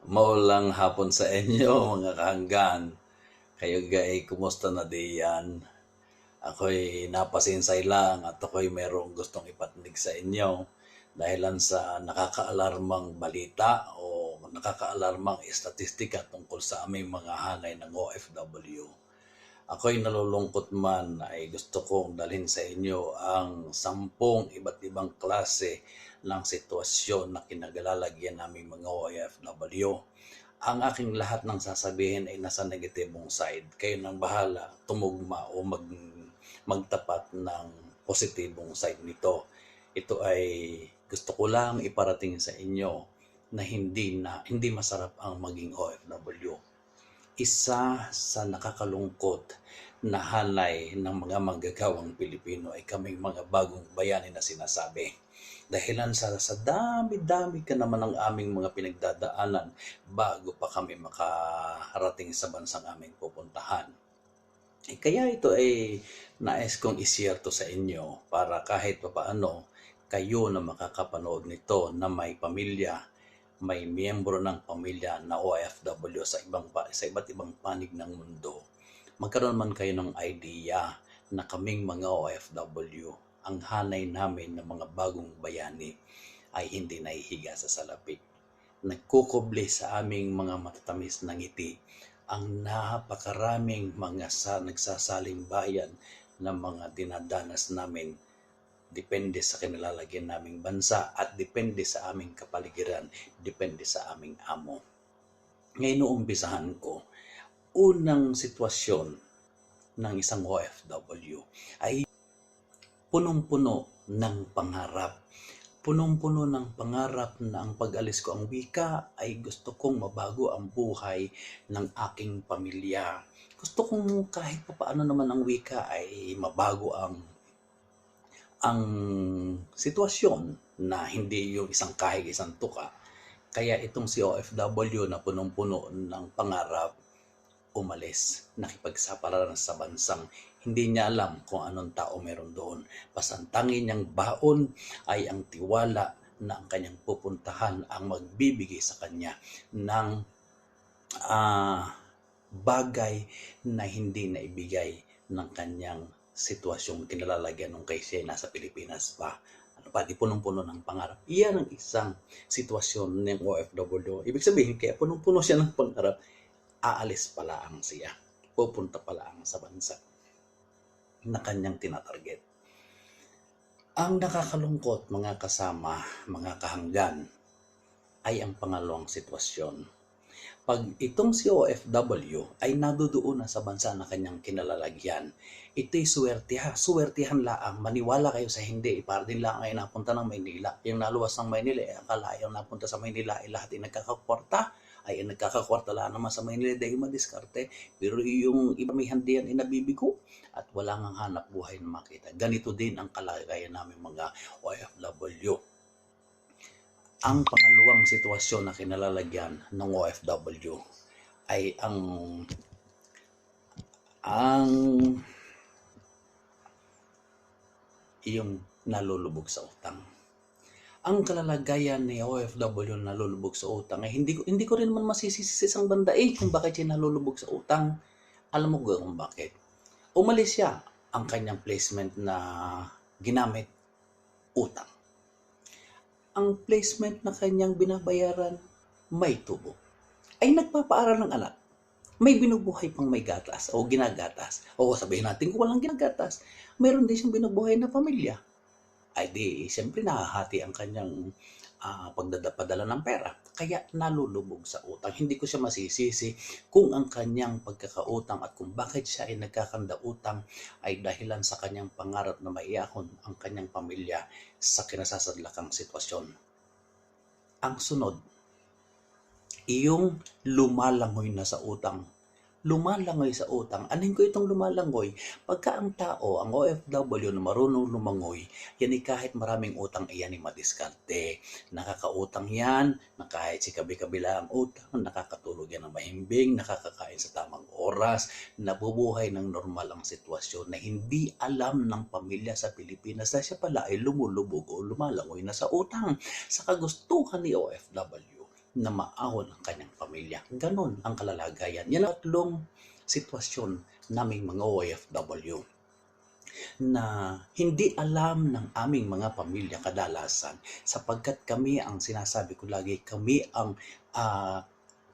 Maulang hapon sa inyo mga kahanggan. Kayo gay, kumusta na diyan? Ako'y napasinsay lang at ako'y merong gustong ipatnig sa inyo dahilan sa nakakaalarmang balita o nakakaalarmang estatistika tungkol sa aming mga hanay ng OFW. Ako'y nalulungkot man ay gusto kong dalhin sa inyo ang 10 iba't ibang klase ng sitwasyon na kinagalalagyan naming mga OFW. Ang aking lahat ng sasabihin ay nasa negatibong side. Kayo nang bahala tumugma o magtapat ng positibong side nito. Ito ay gusto ko lang iparating sa inyo na hindi masarap ang maging OFW. Isa sa nakakalungkot na hanay ng mga manggagawang Pilipino ay kaming mga bagong bayani na sinasabi. Dahilan sa dami-dami ka naman ang aming mga pinagdadaanan bago pa kami makarating sa bansang aming pupuntahan. Kaya ito ay nais kong i-share to sa inyo para kahit papaano kayo na makakapanood nito na may pamilya, may miyembro ng pamilya na OFW sa iba't ibang panig ng mundo. Magkaroon man kayo ng idea na kaming mga OFW, ang hanay namin ng mga bagong bayani ay hindi nahihiga sa salapi. Nagkukubli sa aming mga matatamis na ngiti ang napakaraming mga nagsasaling bayan na mga dinadanas namin depende sa kinalalagyan naming bansa at depende sa aming kapaligiran, depende sa aming amo. Ngayon uumpisahan ko, unang sitwasyon ng isang OFW ay punong-puno ng pangarap. Punong-puno ng pangarap na ang pag-alis ko ang wika ay gusto kong mabago ang buhay ng aking pamilya. Gusto kong kahit papaano naman ang wika ay mabago ang sitwasyon na hindi yung isang kahig, isang tuka. Kaya itong si OFW na punong-puno ng pangarap, umalis, nakipagsapalaran sa bansang hindi niya alam kung anong tao meron doon. Pasantangin niyang baon ay ang tiwala na ang kanyang pupuntahan ang magbibigay sa kanya ng bagay na hindi na ibigay ng kanyang sitwasyong kinalalagyan nung kay siya nasa Pilipinas pa. Ano pa, di punong-puno ng pangarap. Iyan ang isang sitwasyon ng OFW. Ibig sabihin, kaya punong-puno siya ng pangarap, aalis pala ang siya. Pupunta pala ang sa bansa na kanyang tinatarget. Ang nakakalungkot, mga kasama, mga kahanggan, ay ang pangalawang sitwasyon. Pag itong si OFW ay nadudoon na sa bansa na kanyang kinalalagyan, ito'y suwertihan laang, maniwala kayo sa hindi, para din lang ay napunta ng Maynila. Yung naluwas ng Maynila, akala yung napunta sa Maynila ay lahat ay nagkakakwarta, ay nagkakakwarta lang naman sa Maynila dahil madiskarte, pero yung iba may handian ay nabibigo at wala nang hanap buhay na makita. Ganito din ang kalagayan namin mga OFW. Ang pangalawang sitwasyon na kinalalagyan ng OFW ay ang yung nalulubog sa utang. Ang kalalagayan ni OFW na nalulubog sa utang ay hindi ko rin naman masisisi sa isang banda kung bakit siya nalulubog sa utang. Alam mo kung bakit? Umalis siya, ang kanyang placement na ginamit, utang. Ang placement na kanyang binabayaran, may tubo. Ay nagpapaaral ng anak, may binubuhay pang may gatas o ginagatas. O sabihin natin kung walang ginagatas, mayroon din siyang binubuhay na pamilya. Ay di, siyempre nahahati ang kanyang pagdadala ng pera. Kaya nalulubog sa utang. Hindi ko siya masisisi kung ang kanyang pagkakautang at kung bakit siya ay nagkakanda utang ay dahilan sa kanyang pangarap na maiahon ang kanyang pamilya sa kinasasadlakang sitwasyon. Ang sunod, iyong lumalangoy na sa utang. Lumalangoy sa utang. Anin ko itong lumalangoy? Pagka ang tao, ang OFW na marunong lumangoy, yan kahit maraming utang, iyan ay madiskarte. Nakakautang yan, na kahit si kabi-kabila ang utang, nakakatulog yan ng mahimbing, nakakakain sa tamang oras, nabubuhay ng normal ang sitwasyon na hindi alam ng pamilya sa Pilipinas na siya pala ay lumulubog o lumalangoy na sa utang sa kagustuhan ni OFW. na maahon ang kanyang pamilya. Ganon ang kalalagayan. Yan ang tatlong sitwasyon naming mga OFW na hindi alam ng aming mga pamilya kadalasan, sapagkat kami ang sinasabi ko lagi, kami ang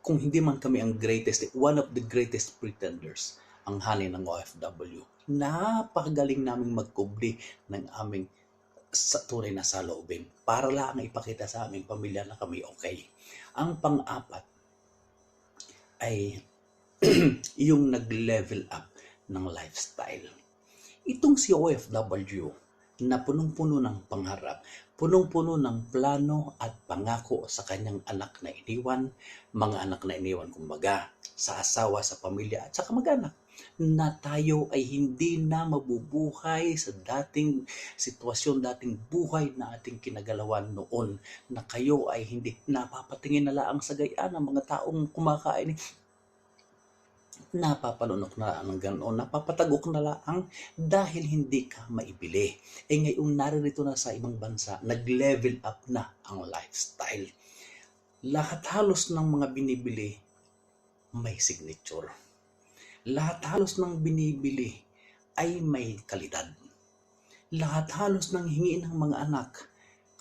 kung hindi man kami ang greatest, one of the greatest pretenders, ang hani ng OFW. Napakagaling naming magkubli ng aming sa tunay na saloobin para lang ipakita sa aming pamilya na kami okay. Ang pang-apat ay yung nag-level up ng lifestyle. Itong si OFW na punong-puno ng pangarap, punong-puno ng plano at pangako sa kanyang anak na iniwan, mga anak na iniwan kumbaga, sa asawa, sa pamilya at sa kamag-anak, na tayo ay hindi na mabubuhay sa dating sitwasyon, dating buhay na ating kinagalawan noon, na kayo ay hindi napapatingin na laang sa gayaan ng mga taong kumakain, napapalunok na lang ng ganoon, napapatagok na lang dahil hindi ka maibili. Ngayong naririto na sa ibang bansa, nag-level up na ang lifestyle. Lahat halos ng mga binibili may signature. Lahat halos ng binibili ay may kalidad. Lahat halos ng hingi ng mga anak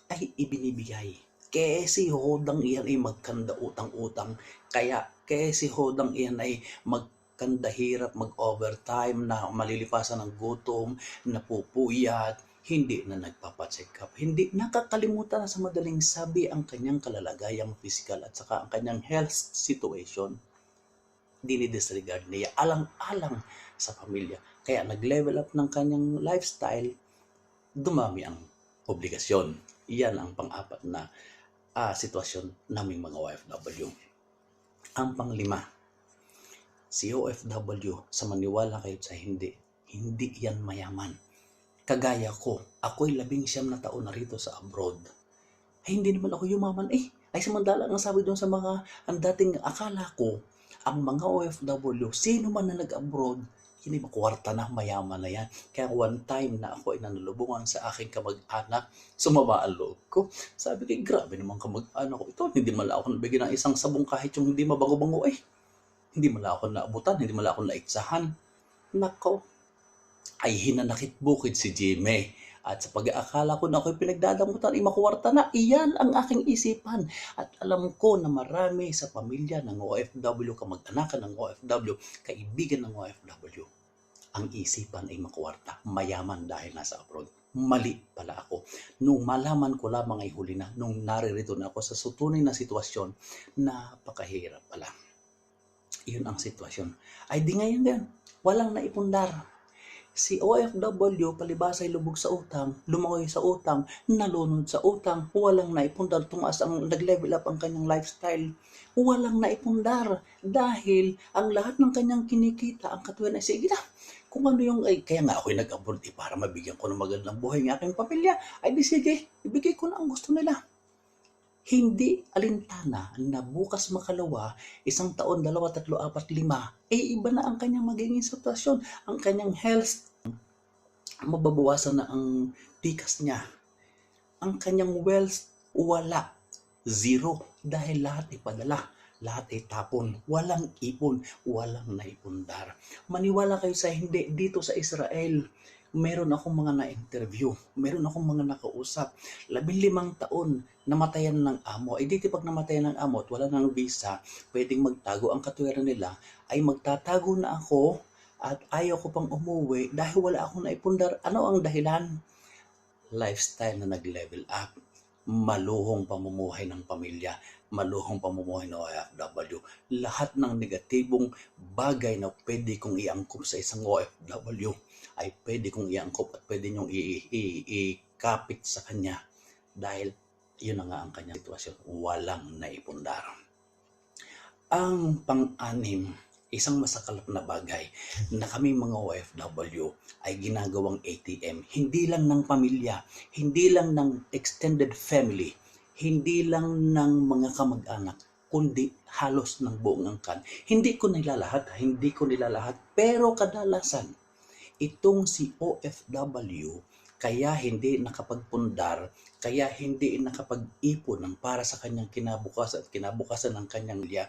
ay ibinibigay. Kaya si hodang iyan ay magkanda utang-utang. Kaya si hodang iyan ay magkanda hirap, mag-overtime, na malilipasan ng gutom, napupuyat, hindi na nagpapacheck up, hindi nakakalimutan na sa madaling sabi ang kanyang kalalagayang physical at saka ang kanyang health situation. Dinidisregard niya, alang-alang sa pamilya. Kaya nag-level up ng kanyang lifestyle, dumami ang obligasyon. Iyan ang pang-apat na sitwasyon naming mga OFW. Ang pang-lima, si OFW, sa maniwala kayo sa hindi yan mayaman. Kagaya ko, ako'y 19 na taon na rito sa abroad. Ay hindi naman ako yumaman ay samantala ang sabi doon sa mga, ang dating akala ko, ang mga OFW, sino man na nag-abroad, hindi makwarta na, mayaman na yan. Kaya one time na ako ay nanulubungan sa aking kamag-anak, sumama ang loob ko. Sabi ko, grabe naman kamag-anak ko ito, hindi mala ako nabigyan ng isang sabong kahit yung hindi mabango-bango hindi mala ako naabutan, hindi mala ako naitsahan. Nako, ay hinanakit bukid si Jimmy. At sa pag-aakala ko na ako'y pinagdadamutan, makuwarta na, iyan ang aking isipan. At alam ko na marami sa pamilya ng OFW, kamag-anakan ng OFW, kaibigan ng OFW, ang isipan ay makuwarta, mayaman dahil nasa abroad. Mali pala ako. Nung malaman ko lamang ay huli na, nung naririto na ako sa tunay na sitwasyon, napakahirap pala. Iyon ang sitwasyon. Ay di ngayon yan, walang naipundar. Si OFW, palibasa ay lubog sa utang, lumangoy sa utang, nalunod sa utang, walang naipundar, tumaas ang nag-level up ang kanyang lifestyle, walang naipundar dahil ang lahat ng kanyang kinikita, ang katuwiran ay sige na, kung ano yung, kaya nga ako'y nag-abroad para mabigyan ko ng magandang buhay ng aking pamilya, ay di sige, ibigay ko na ang gusto nila. Hindi alintana na bukas makalawa, 1 taon, 2, 3, 4, 5, iba na ang kanyang magiging sitwasyon, ang kanyang health, mababawasan na ang tikas niya, ang kanyang wealth, wala, zero, dahil lahat ipadala, lahat ay tapon, walang ipon, walang naipundar. Maniwala kayo sa hindi, dito sa Israel, meron akong mga na-interview, meron akong mga nakausap, 15 taon, namatayan ng amo. Ay dito pag namatayan ng amo at wala nang visa, pwedeng magtago. Ang katwiran nila ay magtatago na ako at ayaw ko pang umuwi dahil wala akong naipundar. Ano ang dahilan? Lifestyle na nag-level up. Maluhong pamumuhay ng pamilya, maluhong pamumuhay ng OFW. Lahat ng negatibong bagay na pwede kong iangkop sa isang OFW ay pwede kong iangkop at pwede nyong ikapit sa kanya dahil yun na nga ang kanyang sitwasyon. Walang naipundar. Ang pang-anim, isang masakalap na bagay na kami mga OFW ay ginagawang ATM. Hindi lang ng pamilya, hindi lang ng extended family, hindi lang ng mga kamag-anak, kundi halos ng buong angkan. Hindi ko nilalahat, pero kadalasan, itong si OFW kaya hindi nakapagpundar, kaya hindi nakapag-ipon ng para sa kanyang kinabukasan at kinabukasan ng kanyang liya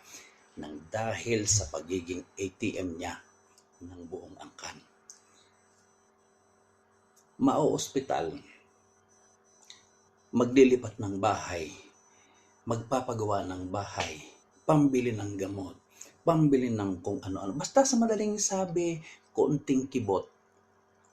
nang dahil sa pagiging ATM niya ng buong angkan. Mao-ospital, maglilipat ng bahay, magpapagawa ng bahay, pambili ng gamot, pambili ng kung ano-ano. Basta sa madaling sabi, konting kibot,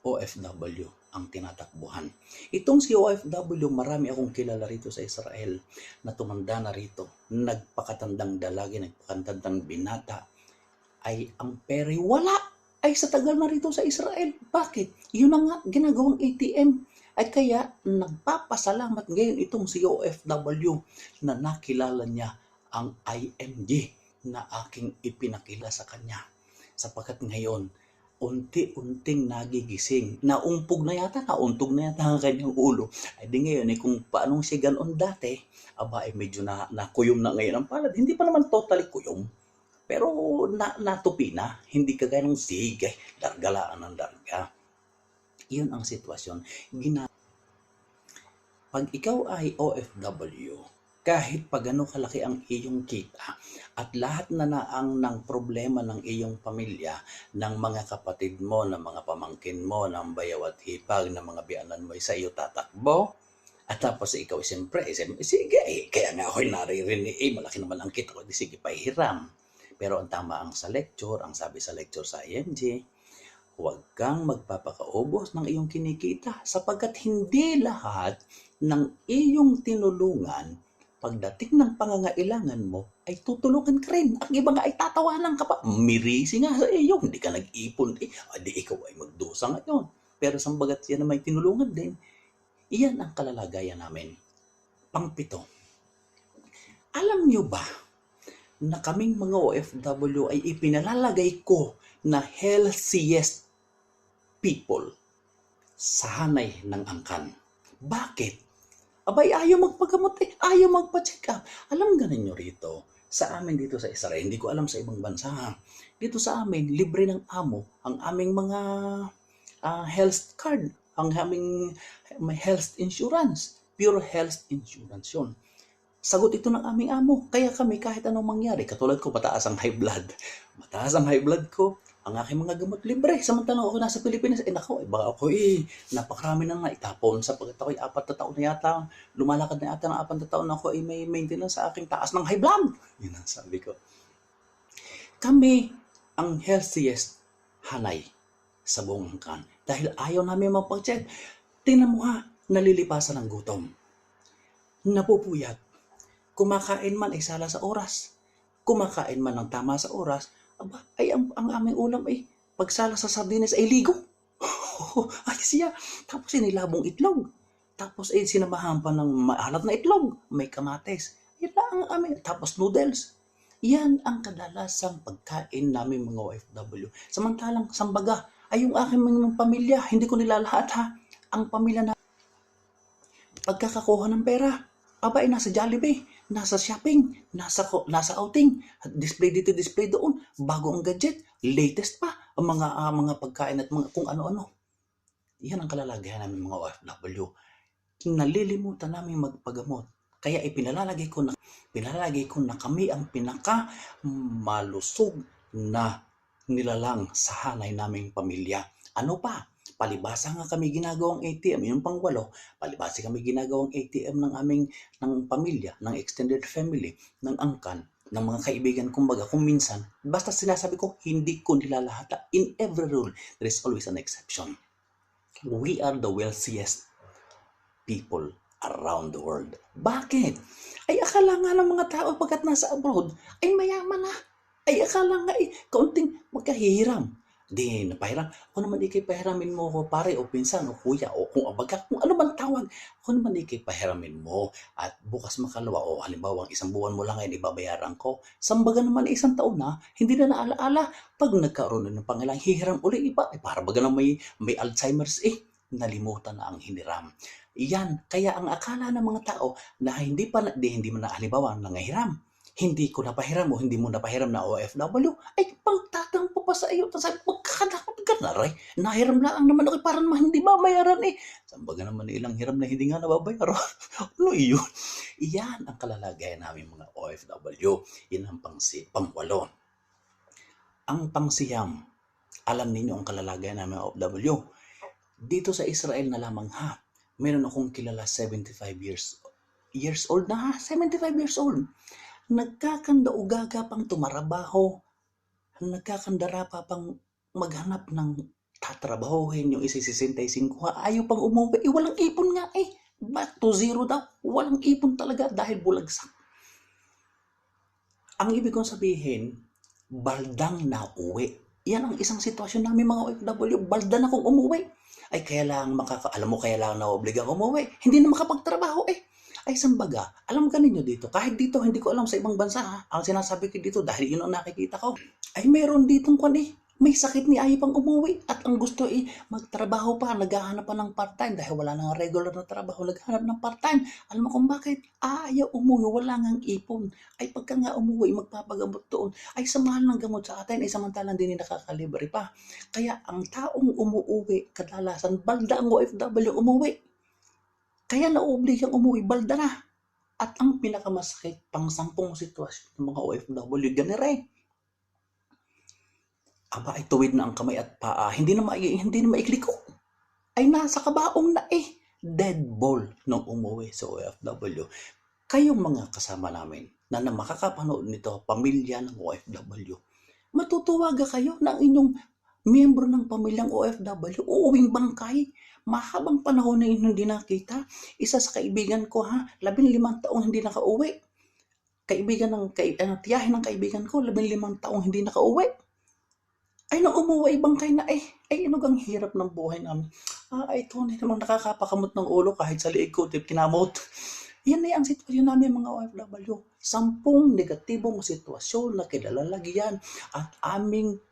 OFW ang tinatakbuhan. Itong si OFW, marami akong kilala rito sa Israel na tumanda na rito, nagpakatandang dalagi, nagpakatandang binata, ay ang pera wala ay sa tagal na rito sa Israel. Bakit? Yun na nga ginagawang ATM. Ay kaya nagpapasalamat ngayon itong si OFW na nakilala niya ang IMG na aking ipinakila sa kanya. Sapagkat ngayon, unti-unting nagigising. Nauntog na yata ang kanyang ulo. Ay di ngayon, kung paanong siya ganoon dati, aba ay medyo nakuyom na ngayon ang palad. Hindi pa naman totally kuyom. Pero natupi na, hindi kagaya ng sige, dargalaan ng darga. Iyon ang sitwasyon. Pag ikaw ay OFW, kahit pa gano'ng kalaki ang iyong kita at lahat na naang ng problema ng iyong pamilya, ng mga kapatid mo, ng mga pamangkin mo, ng bayaw at hipag, ng mga biyanan mo sa iyo tatakbo, at tapos ikaw siyempre, sige, kaya nga ako'y naririnig, malaki naman ang kita ko, sige, pahiram. Pero ang tama ang sabi sa lecture sa IMG, huwag kang magpapakaubos ng iyong kinikita sapagkat hindi lahat ng iyong tinulungan pagdating ng pangangailangan mo ay tutulungan ka rin. Ang iba nga ay tatawanan ka pa. Mirisi nga sa iyo, hindi ka nag-ipon. Di ikaw ay magdusa ngayon. Pero sambagat yan na may tinulungan din, iyan ang kalalagayan namin. Pangpito, alam nyo ba na kaming mga OFW ay ipinalalagay ko na healthiest people sa hanay ng angkan. Bakit? Abay, ayaw magpagamot ayaw magpa-check up. Alam ganin nyo rito, sa amin dito sa Israel, hindi ko alam sa ibang bansa. Dito sa amin, libre ng amo ang aming mga health card, ang aming may health insurance, pure health insurance yun. Sagot ito ng aming amo. Kaya kami kahit anong mangyari, katulad ko mataas ang high blood ko, ang aking mga gamot libre. Samantalang ako nasa Pilipinas, baka ako napakarami na nga itapon sapagkat ako 4 na taon na yata, lumalakad na yata ng 4 na taon ako may maintenance sa aking taas ng high blood. Yun ang sabi ko. Kami ang healthiest hanay sa buong angkan dahil ayaw namin mapag-check. Tingnan mo ha, nalilipasan ng gutom, napupuyat, kumakain man ay sala sa oras, kumakain man ng tama sa oras, ay ang aming ulam ay pagsala sa sardinas ay ligo. Ay siya, tapos nilabong itlog, tapos sinamahan pa ng maalat na itlog, may kamates, yan ang aming, tapos noodles. Yan ang kadalasang pagkain namin mga OFW. Samantalang sambaga ay yung aking mga pamilya, hindi ko nilalahat ha, ang pamilya na pagkakakuha ng pera, ay nasa Jollibee, nasa shopping, nasa outing, display dito, display doon, bago ang gadget, latest pa, ang mga pagkain at mga kung ano-ano. Yan ang kalalagayan namin mga OFW. Nalilimutan namin magpagamot. Kaya ipinalalagay ko na kami ang pinaka malusog na nilalang sa hanay naming pamilya. Ano pa? Palibasa nga kami ginagawang ATM, yung pang-8, palibasa kami ginagawang ATM ng pamilya, ng extended family, ng angkan, ng mga kaibigan, kumbaga, kung minsan, basta sinasabi ko, hindi ko nilalahata. In every rule, there is always an exception. We are the wealthiest people around the world. Bakit? Ay akala nga ng mga tao pagkat nasa abroad, ay mayaman na. Ay akala nga kaunting magkahihiram. Di napahiram. Ako naman ikay pahiramin mo ko pare o pinsan o kuya o kung abaga, kung ano man tawag. Ako naman ikay pahiramin mo at bukas makalawa o halimbawa 1 buwan mo lang ngayon ibabayaran ko. Sambaga naman 1 taon na, hindi na naalaala. Pag nagkaroon na ng pangilang hihiram uli iba, para baga na may Alzheimer's nalimutan na ang hiniram. Yan, kaya ang akala ng mga tao na hindi man na halimbawa nangahiram, hindi ko napahiram o hindi mo napahiram na OFW, ay pagtatampo pa sa iyo. Tapos sabi, magkakadapat ka na rin. Nahiram lang naman ako, parang hindi babayaran eh. Sambaga naman ilang hiram na hindi nga nababayaran. Ano yun? Iyan ang kalalagayan namin mga OFW. Yan ang pangwalo. Ang pangsiyam, alam ninyo ang kalalagayan namin OFW. Dito sa Israel na lamang ha, meron akong kilala 75 years old na ha, 75 years old. Nagkakanda-ugaga pang tumarabaho, nagkakandara pa pang maghanap ng tatrabahuhin yung isi-65 ha, ayaw pang umuwi, walang ipon nga eh. Back to zero daw, walang ipon talaga dahil bulagsak. Ang ibig kong sabihin, baldang na uwi. Yan ang isang sitwasyon namin mga OFW, balda na kung umuwi. Ay kaya lang alam mo kaya lang naobligang umuwi, hindi na makapagtrabaho eh. Ay sambaga, alam ka ninyo dito, kahit dito hindi ko alam sa ibang bansa ha, ang sinasabi ko dito dahil yun ang nakikita ko, ay meron ditong may sakit ni ayaw pang umuwi at ang gusto magtrabaho pa, naghahanap pa ng part-time dahil wala nang regular na trabaho, naghahanap ng part-time. Alam mo kung bakit? Ayaw umuwi, wala ngang ipon. Ay pagka nga umuwi, magpapagamot doon, ay sa mahal ng gamot sa atin, ay samantalang din nakakalibre pa. Kaya ang taong umuwi, kadalasan balda ang OFW umuwi. Kaya naobligang umuwi, balda na. At ang pinakamasakit, pang 10 sitwasyon ng mga OFW, ganire. Aba ay tuwid na ang kamay at paa, hindi na maikliko. Ay nasa kabaong na eh. Dead ball nung umuwi sa OFW. Kayong mga kasama namin na makakapanood nito, pamilya ng OFW, matutuwaga kayo na ang inyong miyembro ng pamilyang OFW, uuwing bangkay. Mahabang panahon na hindi nakita. Isa sa kaibigan ko 15 taong hindi nakauwi. Tiyahin ng kaibigan ko, 15 taong hindi nakauwi. Ay nang umuwi bangkay na eh. Ay ano gang hirap ng buhay namin. Ay tunay namang nakakapakamot ng ulo kahit sa liig ko, kinamot. Yan ay ang sitwasyon namin mga OFW. 10 negatibong sitwasyon na kilalagyan at aming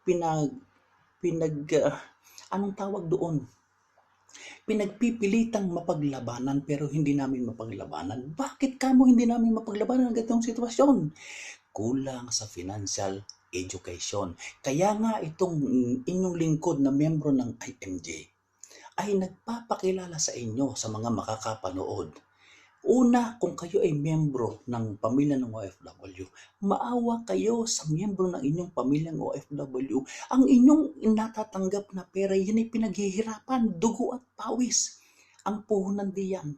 anong tawag doon? Pinagpipilitang mapaglabanan pero hindi namin mapaglabanan. Bakit kamo hindi namin mapaglabanan ang ganitong sitwasyon? Kulang sa financial education. Kaya nga itong inyong lingkod na miyembro ng IMJ ay nagpapakilala sa inyo sa mga makakapanood. Una, kung kayo ay miyembro ng pamilya ng OFW, maawa kayo sa miyembro ng inyong pamilyang OFW. Ang inyong natatanggap na pera, yan ay pinaghihirapan, dugo at pawis. Ang puhunan diyan.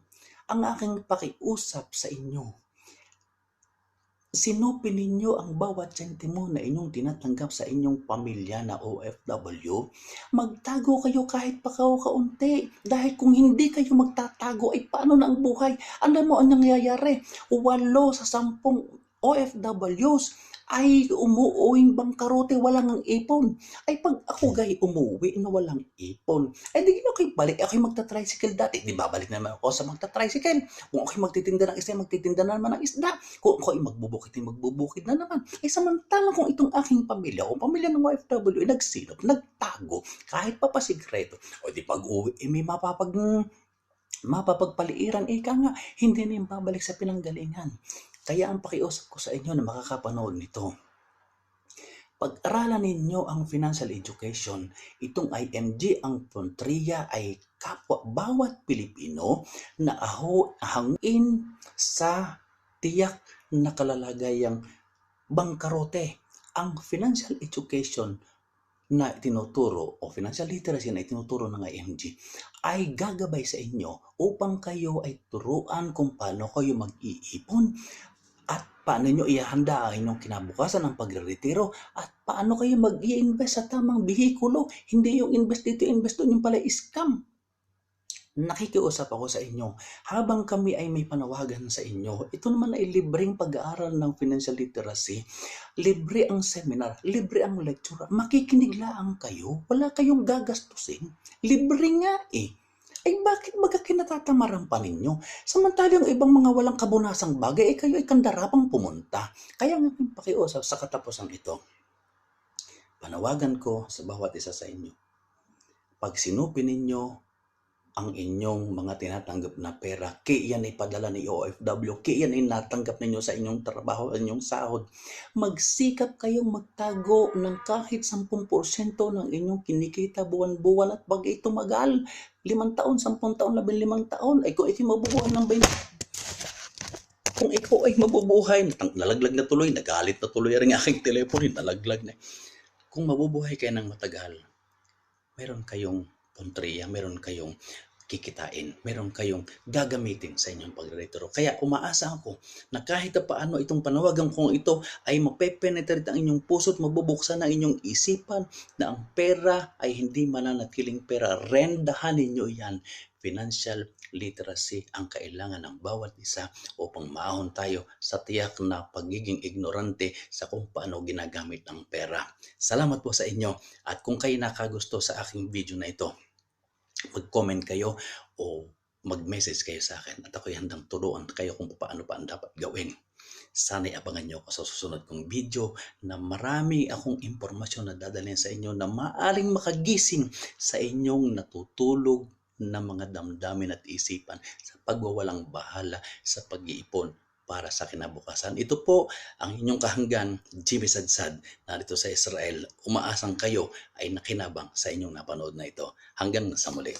Ang aking pakiusap sa inyo, sinupin ninyo ang bawat sentimo na inyong tinatanggap sa inyong pamilya na OFW. Magtago kayo kahit pa kaunti. Dahil kung hindi kayo magtatago, ay paano na ang buhay? Alam mo ang nangyayari? 8 sa 10 OFWs ay umuuwing bangkarote, walang ang ipon. Ay pag ako umuwi na walang ipon, ay di ako'y balik, ako'y magta-tricycle dati, di babalik naman ako sa magta-tricycle. Kung ako'y magtitinda ng isda, magtitinda na naman ng isda. Kung ako'y magbubukid na naman. Ay samantalang kung itong aking pamilya, o pamilya ng OFW, ay nagsilop, nagtago, kahit pa pasikreto, o di pag-uwi, may mapapagpaliiran, ika nga, hindi na yung babalik sa pinanggalingan. Kaya ang pakiusap ko sa inyo na makakapanood nito, pag-aralan ninyo ang financial education. Itong IMG, ang Frontria ay kapwa bawat Pilipino na hangin sa tiyak na kalalagayang bangkarote. Ang financial education na itinuturo o financial literacy na itinuturo ng IMG ay gagabay sa inyo upang kayo ay turuan kung paano kayo mag-iipon at paano nyo ihahanda ang inyong kinabukasan ng pagre-retiro at paano kayo mag-i-invest sa tamang bihikulo. Hindi yung invest dito, invest doon, yung pala scam. Nakikiusap ako sa inyo, habang kami ay may panawagan sa inyo, ito naman ay libreng pag-aaral ng financial literacy, libre ang seminar, libre ang lecture, makikinig lang kayo, wala kayong gagastusin, libre nga eh. Ay bakit baga kinatatamarahan pa ninyo? Samantalang ibang mga walang kabunasang bagay, kayo ay kandarapang pumunta. Kaya nga pakiusap sa katapusan ito, panawagan ko sa bawat isa sa inyo, pag sinupin ninyo ang inyong mga tinatanggap na pera. Yan ay padala ni OFW. Yan ay natanggap ninyo sa inyong trabaho, inyong sahod. Magsikap kayong magtago ng kahit 10% ng inyong kinikita buwan-buwan at pag ito magal, 5 taon, 10 taon, 15 taon, ay kung ito mabubuhay ng 20, kung ikaw ay mabubuhay, nalaglag na tuloy, nagalit na tuloy ang aking telepono, nalaglag na. Kung mabubuhay kayo ng matagal, meron kayong puntriya, meron kayong kikitain, meron kayong gagamitin sa inyong pagre-retiro. Kaya umaasa ako na kahit na paano itong panawagan kong ito ay mapepenetrate ang inyong puso at mabubuksan ang inyong isipan na ang pera ay hindi mananatiling pera. Rendahan ninyo yan. Financial literacy ang kailangan ng bawat isa upang maahon tayo sa tiyak na pagiging ignorante sa kung paano ginagamit ang pera. Salamat po sa inyo at kung kayo nakagusto sa aking video na ito, mag-comment kayo o mag-message kayo sa akin at ako'y handang turuan kayo kung paano pa ang dapat gawin. Sana'y abangan nyo ako sa susunod kong video na marami akong impormasyon na dadalhin sa inyo na maaring makagising sa inyong natutulog na mga damdamin at isipan sa pagwawalang bahala sa pag-iipon para sa kinabukasan. Ito po ang inyong kahanggan, Jimmy Sadsad, narito sa Israel. Umaasang kayo ay nakinabang sa inyong napanood na ito. Hanggang sa muli.